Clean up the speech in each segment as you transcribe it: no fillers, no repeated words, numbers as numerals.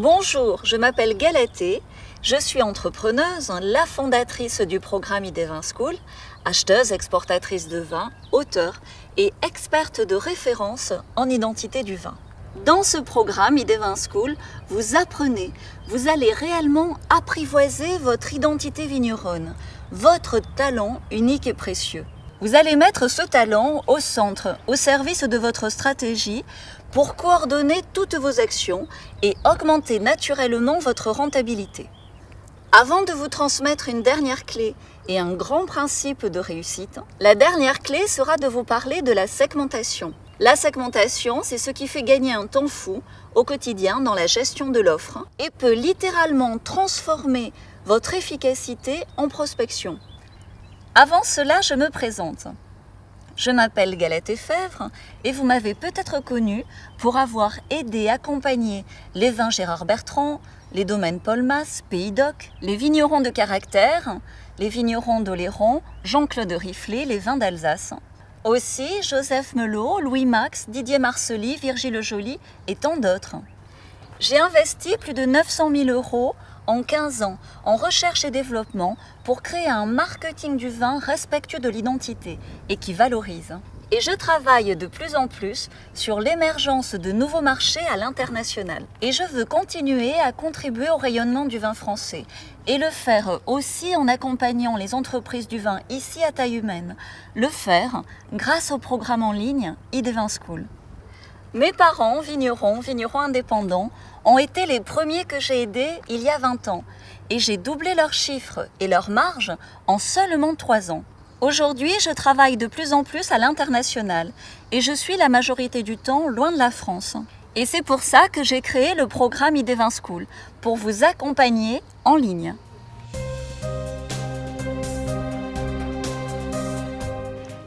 Bonjour, je m'appelle Galatée, je suis entrepreneuse, la fondatrice du programme Idevin School, acheteuse, exportatrice de vin, auteure et experte de référence en identité du vin. Dans ce programme Idevin School, vous apprenez, vous allez réellement apprivoiser votre identité vigneronne, votre talent unique et précieux. Vous allez mettre ce talent au centre, au service de votre stratégie pour coordonner toutes vos actions et augmenter naturellement votre rentabilité. Avant de vous transmettre une dernière clé et un grand principe de réussite, la dernière clé sera de vous parler de la segmentation. La segmentation, c'est ce qui fait gagner un temps fou au quotidien dans la gestion de l'offre et peut littéralement transformer votre efficacité en prospection. Avant cela, je me présente. Je m'appelle Galatée Fèvre et vous m'avez peut-être connue pour avoir aidé, accompagné les vins Gérard Bertrand, les domaines Paul Mas, Pays d'Oc, les vignerons de Caractère, les vignerons d'Oléron, Jean-Claude Riflet, les vins d'Alsace. Aussi Joseph Melot, Louis Max, Didier Marcely, Virgile Joly et tant d'autres. J'ai investi plus de 900 000 € en 15 ans en recherche et développement pour créer un marketing du vin respectueux de l'identité et qui valorise. Et je travaille de plus en plus sur l'émergence de nouveaux marchés à l'international. Et je veux continuer à contribuer au rayonnement du vin français et le faire aussi en accompagnant les entreprises du vin ici à taille humaine. Le faire grâce au programme en ligne Idevin School. Mes parents, vignerons indépendants, ont été les premiers que j'ai aidés il y a 20 ans et j'ai doublé leurs chiffres et leurs marges en seulement 3 ans. Aujourd'hui, je travaille de plus en plus à l'international et je suis la majorité du temps loin de la France. Et c'est pour ça que j'ai créé le programme Idevin School, pour vous accompagner en ligne.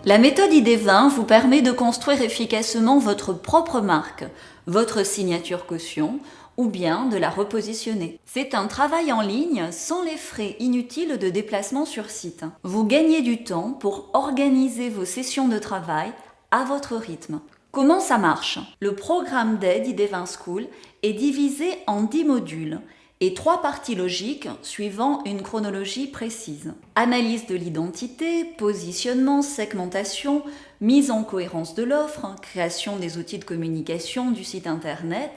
La méthode Idevin vous permet de construire efficacement votre propre marque, votre signature caution, ou bien de la repositionner. C'est un travail en ligne sans les frais inutiles de déplacement sur site. Vous gagnez du temps pour organiser vos sessions de travail à votre rythme. Comment ça marche? Le programme d'aide Idevin School est divisé en 10 modules et 3 parties logiques suivant une chronologie précise. Analyse de l'identité, positionnement, segmentation, mise en cohérence de l'offre, création des outils de communication du site internet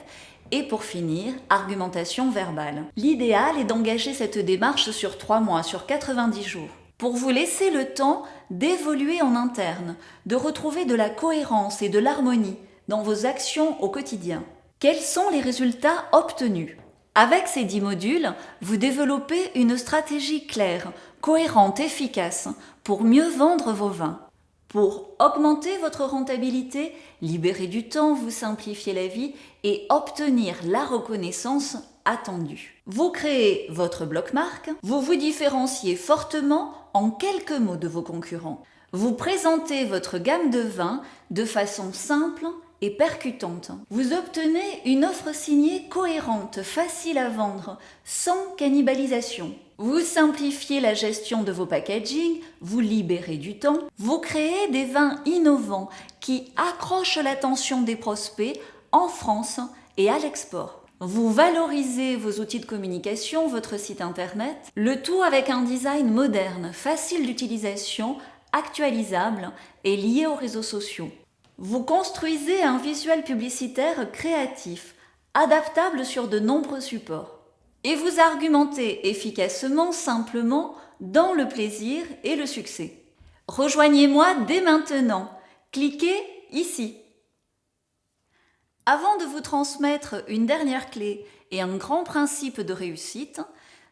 et pour finir, argumentation verbale. L'idéal est d'engager cette démarche sur 3 mois, sur 90 jours, pour vous laisser le temps d'évoluer en interne, de retrouver de la cohérence et de l'harmonie dans vos actions au quotidien. Quels sont les résultats obtenus? Avec ces 10 modules, vous développez une stratégie claire, cohérente, efficace pour mieux vendre vos vins. Pour augmenter votre rentabilité, libérer du temps, vous simplifier la vie et obtenir la reconnaissance attendue. Vous créez votre bloc marque, vous vous différenciez fortement en quelques mots de vos concurrents. Vous présentez votre gamme de vins de façon simple et percutante. Vous obtenez une offre signée cohérente, facile à vendre, sans cannibalisation. Vous simplifiez la gestion de vos packaging, vous libérez du temps, vous créez des vins innovants qui accrochent l'attention des prospects en France et à l'export. Vous valorisez vos outils de communication, votre site internet, le tout avec un design moderne, facile d'utilisation, actualisable et lié aux réseaux sociaux. Vous construisez un visuel publicitaire créatif, adaptable sur de nombreux supports. Et vous argumentez efficacement, simplement, dans le plaisir et le succès. Rejoignez-moi dès maintenant. Cliquez ici. Avant de vous transmettre une dernière clé et un grand principe de réussite,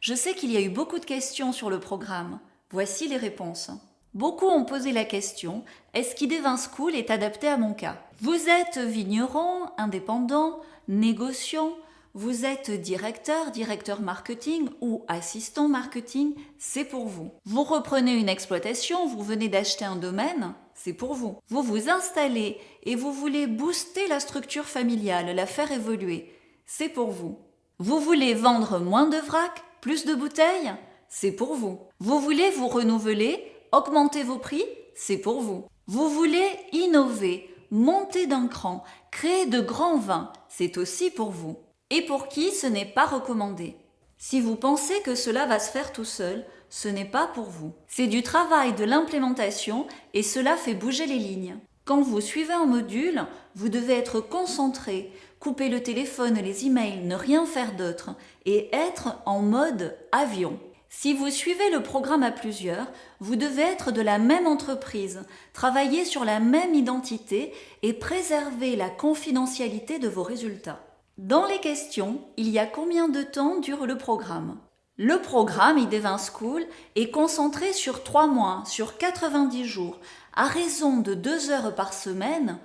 je sais qu'il y a eu beaucoup de questions sur le programme. Voici les réponses. Beaucoup ont posé la question, est-ce qu'Idevin School est adapté à mon cas? Vous êtes vigneron, indépendant, négociant, vous êtes directeur marketing ou assistant marketing, c'est pour vous. Vous reprenez une exploitation, vous venez d'acheter un domaine, c'est pour vous. Vous vous installez et vous voulez booster la structure familiale, la faire évoluer, c'est pour vous. Vous voulez vendre moins de vrac, plus de bouteilles, c'est pour vous. Vous voulez vous renouveler, augmenter vos prix, c'est pour vous. Vous voulez innover, monter d'un cran, créer de grands vins, c'est aussi pour vous. et pour qui ce n'est pas recommandé. Si vous pensez que cela va se faire tout seul, ce n'est pas pour vous. C'est du travail de l'implémentation et cela fait bouger les lignes. Quand vous suivez un module, vous devez être concentré, couper le téléphone, les emails, ne rien faire d'autre et être en mode avion. Si vous suivez le programme à plusieurs, vous devez être de la même entreprise, travailler sur la même identité et préserver la confidentialité de vos résultats. Dans les questions, il y a combien de temps dure le programme ? Le programme ID20 School est concentré sur 3 mois, sur 90 jours, à raison de 2 heures par semaine,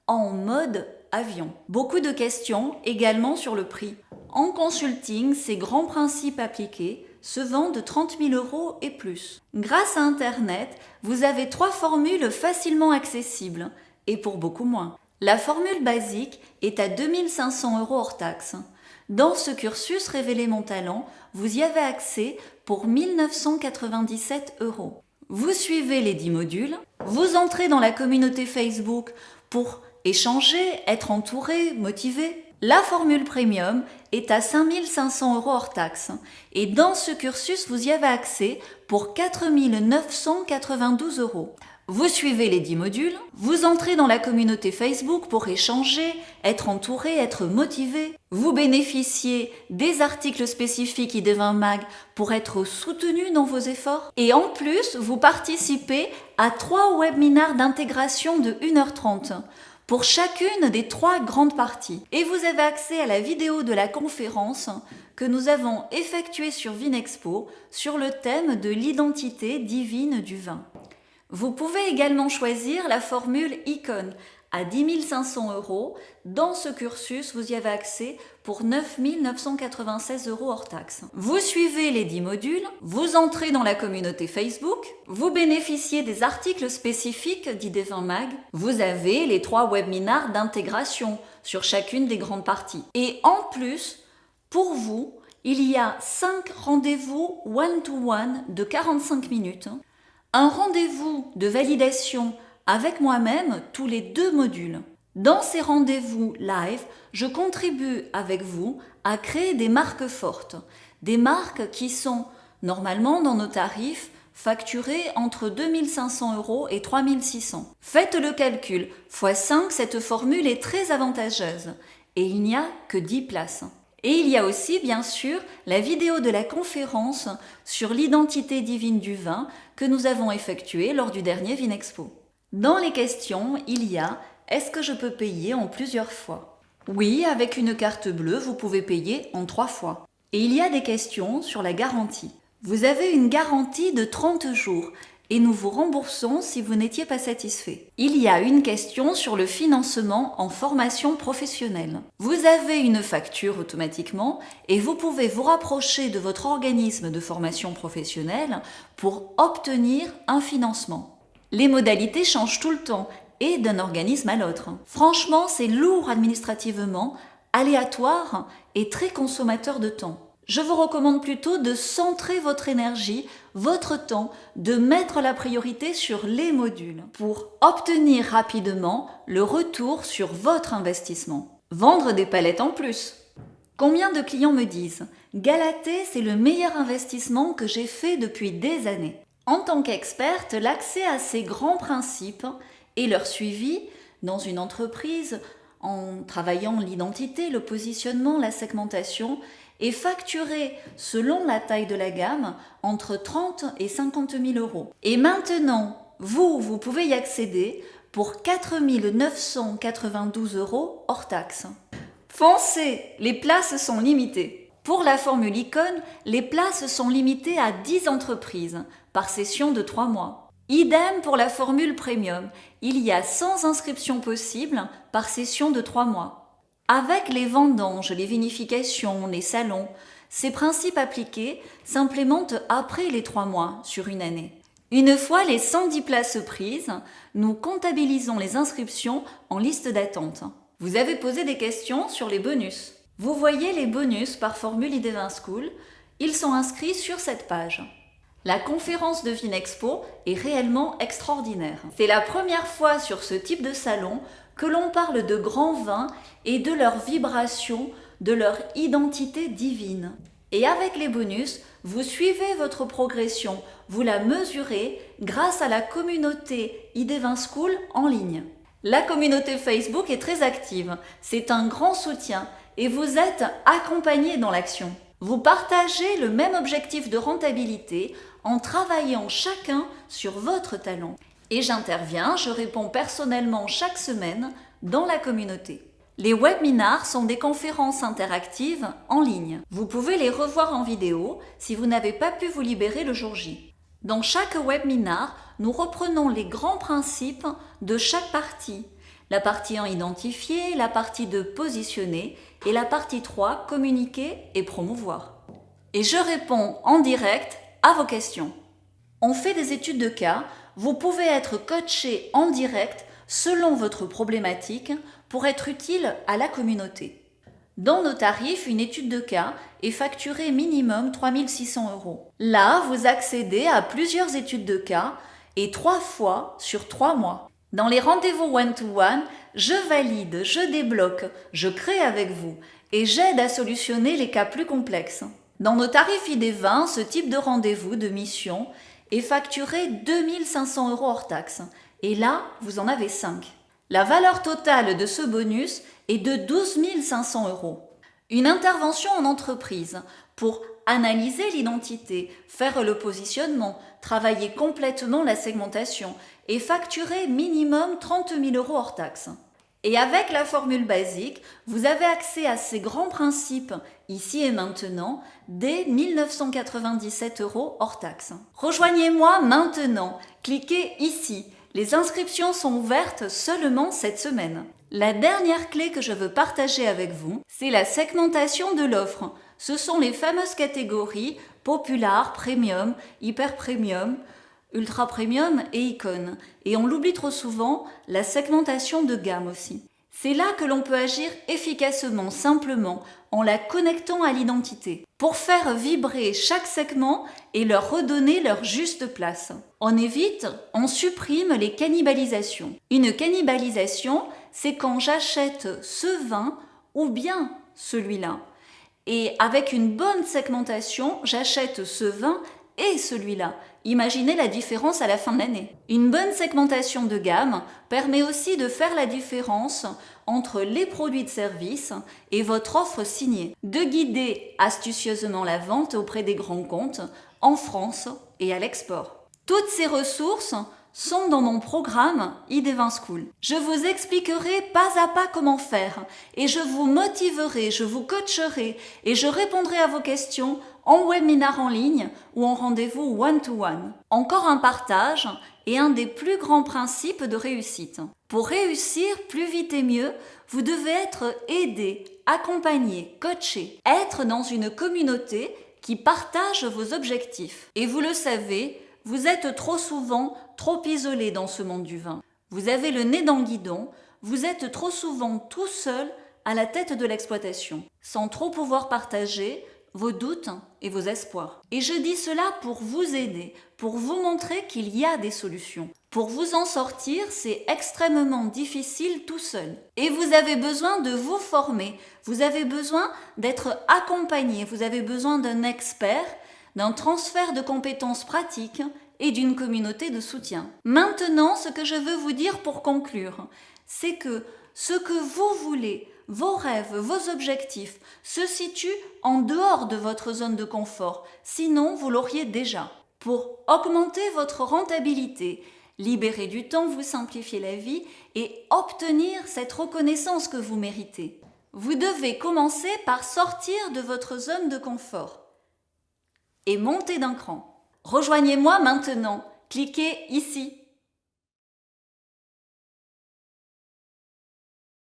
en mode avion. Beaucoup de questions également sur le prix. En consulting, ces grands principes appliqués se vendent 30 000 € et plus. Grâce à Internet, vous avez 3 formules facilement accessibles et pour beaucoup moins. La formule basique est à 2 500 € hors taxe. Dans ce cursus Révéler mon talent, vous y avez accès pour 1 997 €. Vous suivez les 10 modules, vous entrez dans la communauté Facebook pour échanger, être entouré, motivé. La formule premium est à 5 500 € hors taxe et dans ce cursus, vous y avez accès pour 4 992 €. Vous suivez les 10 modules, vous entrez dans la communauté Facebook pour échanger, être entouré, être motivé. Vous bénéficiez des articles spécifiques ID20 Mag pour être soutenu dans vos efforts. Et en plus, vous participez à 3 webinaires d'intégration de 1h30 pour chacune des 3 grandes parties. Et vous avez accès à la vidéo de la conférence que nous avons effectuée sur Vinexpo sur le thème de l'identité divine du vin. Vous pouvez également choisir la formule Icon à 10 500 €. Dans ce cursus, vous y avez accès pour 9 996 € hors taxe. Vous suivez les 10 modules, vous entrez dans la communauté Facebook, vous bénéficiez des articles spécifiques d'ID20 Mag, vous avez les 3 webinaires d'intégration sur chacune des grandes parties. Et en plus, pour vous, il y a 5 rendez-vous one-to-one de 45 minutes. Un rendez-vous de validation avec moi-même tous les 2 modules. Dans ces rendez-vous live, je contribue avec vous à créer des marques fortes, des marques qui sont normalement dans nos tarifs facturées entre 2 500 € et 3 600. Faites le calcul, x 5, cette formule est très avantageuse et il n'y a que 10 places. Et il y a aussi, bien sûr, la vidéo de la conférence sur l'identité divine du vin que nous avons effectuée lors du dernier Vinexpo. Dans les questions, il y a « Est-ce que je peux payer en plusieurs fois ?» Oui, avec une carte bleue, vous pouvez payer en 3 fois. Et il y a des questions sur la garantie. Vous avez une garantie de 30 jours et nous vous remboursons si vous n'étiez pas satisfait. Il y a une question sur le financement en formation professionnelle. Vous avez une facture automatiquement et vous pouvez vous rapprocher de votre organisme de formation professionnelle pour obtenir un financement. Les modalités changent tout le temps et d'un organisme à l'autre. Franchement, c'est lourd administrativement, aléatoire et très consommateur de temps. Je vous recommande plutôt de centrer votre énergie, votre temps, de mettre la priorité sur les modules pour obtenir rapidement le retour sur votre investissement. Vendre des palettes en plus. Combien de clients me disent « Galatée, c'est le meilleur investissement que j'ai fait depuis des années ». En tant qu'experte, l'accès à ces grands principes et leur suivi dans une entreprise en travaillant l'identité, le positionnement, la segmentation est facturé selon la taille de la gamme entre 30 et 50 000 €. Et maintenant, vous pouvez y accéder pour 4 992 € hors taxe. Foncez, les places sont limitées. Pour la formule Icon, les places sont limitées à 10 entreprises par session de 3 mois. Idem pour la formule Premium, il y a 100 inscriptions possibles par session de 3 mois. Avec les vendanges, les vinifications, les salons, ces principes appliqués s'implémentent après les 3 mois sur une année. Une fois les 110 places prises, nous comptabilisons les inscriptions en liste d'attente. Vous avez posé des questions sur les bonus. Vous voyez les bonus par formule ID20 School, ils sont inscrits sur cette page. La conférence de Vinexpo est réellement extraordinaire. C'est la première fois sur ce type de salon que l'on parle de grands vins et de leurs vibrations de leur identité divine. Et avec les bonus, vous suivez votre progression, vous la mesurez grâce à la communauté ID20 School en ligne. La communauté Facebook est très active, c'est un grand soutien et vous êtes accompagnés dans l'action. Vous partagez le même objectif de rentabilité en travaillant chacun sur votre talent. Et j'interviens, je réponds personnellement chaque semaine dans la communauté. Les webinars sont des conférences interactives en ligne. Vous pouvez les revoir en vidéo si vous n'avez pas pu vous libérer le jour J. Dans chaque webinar, nous reprenons les grands principes de chaque partie. La partie 1 identifier, la partie 2 positionner et la partie 3 communiquer et promouvoir. Et je réponds en direct à vos questions. On fait des études de cas, vous pouvez être coaché en direct selon votre problématique pour être utile à la communauté. Dans nos tarifs, une étude de cas est facturée minimum 3 600 €. Là, vous accédez à plusieurs études de cas et 3 fois sur 3 mois. Dans les rendez-vous one-to-one, je valide, je débloque, je crée avec vous et j'aide à solutionner les cas plus complexes. Dans nos tarifs ID20, ce type de rendez-vous de mission est facturé 2 500 € hors taxe. Et là, vous en avez 5. La valeur totale de ce bonus est de 12 500 €. Une intervention en entreprise pour analyser l'identité, faire le positionnement, travailler complètement la segmentation et facturer minimum 30 000 € hors taxe. Et avec la formule basique, vous avez accès à ces grands principes ici et maintenant dès 1 997 € hors taxe. Rejoignez-moi maintenant, cliquez ici. Les inscriptions sont ouvertes seulement cette semaine. La dernière clé que je veux partager avec vous, c'est la segmentation de l'offre. Ce sont les fameuses catégories Popular, Premium, Hyper Premium, Ultra Premium et Icône. Et on l'oublie trop souvent, la segmentation de gamme aussi. C'est là que l'on peut agir efficacement, simplement, en la connectant à l'identité, pour faire vibrer chaque segment et leur redonner leur juste place. On évite, on supprime les cannibalisations. Une cannibalisation, c'est quand j'achète ce vin ou bien celui-là. Et avec une bonne segmentation, j'achète ce vin et celui-là. Imaginez la différence à la fin de l'année. Une bonne segmentation de gamme permet aussi de faire la différence entre les produits de service et votre offre signée, de guider astucieusement la vente auprès des grands comptes en France et à l'export. Toutes ces ressources sont dans mon programme ID20 School. Je vous expliquerai pas à pas comment faire et je vous motiverai, je vous coacherai et je répondrai à vos questions en webinar en ligne ou en rendez-vous one-to-one. Encore un partage et un des plus grands principes de réussite. Pour réussir plus vite et mieux, vous devez être aidé, accompagné, coaché, être dans une communauté qui partage vos objectifs. Et vous le savez, vous êtes trop souvent trop isolé dans ce monde du vin. Vous avez le nez dans le guidon, vous êtes trop souvent tout seul à la tête de l'exploitation, sans trop pouvoir partager vos doutes et vos espoirs. Et je dis cela pour vous aider, pour vous montrer qu'il y a des solutions. Pour vous en sortir, c'est extrêmement difficile tout seul. Et vous avez besoin de vous former, vous avez besoin d'être accompagné, vous avez besoin d'un expert, d'un transfert de compétences pratiques et d'une communauté de soutien. Maintenant, ce que je veux vous dire pour conclure, c'est que ce que vous voulez, vos rêves, vos objectifs, se situent en dehors de votre zone de confort, sinon vous l'auriez déjà. Pour augmenter votre rentabilité, libérer du temps, vous simplifier la vie et obtenir cette reconnaissance que vous méritez, vous devez commencer par sortir de votre zone de confort et monter d'un cran. Rejoignez-moi maintenant, cliquez ici.